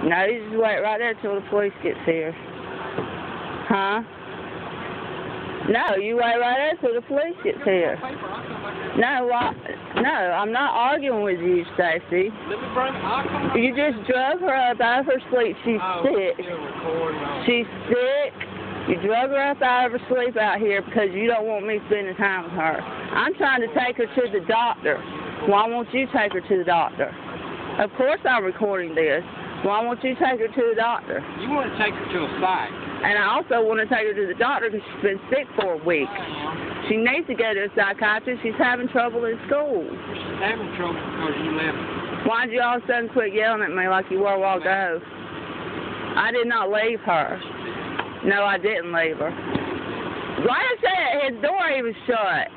No, you just wait right there till the police gets here. Huh? No, you wait right there till the police gets here. No, I'm not arguing with you, Stacy. You just drug her up out of her sleep. She's sick. She's sick. You drug her up out of her sleep out here because you don't want me spending time with her. I'm trying to take her to the doctor. Why won't you take her to the doctor? Of course I'm recording this. Why won't you take her to the doctor? You want to take her to a psych. And I also want to take her to the doctor because she's been sick for a week. She needs to go to a psychiatrist. She's having trouble in school. She's having trouble because you left. Why did you all of a sudden quit yelling at me like you were a while ago? I did not leave her. No, I didn't leave her. Like I said, his door even shut.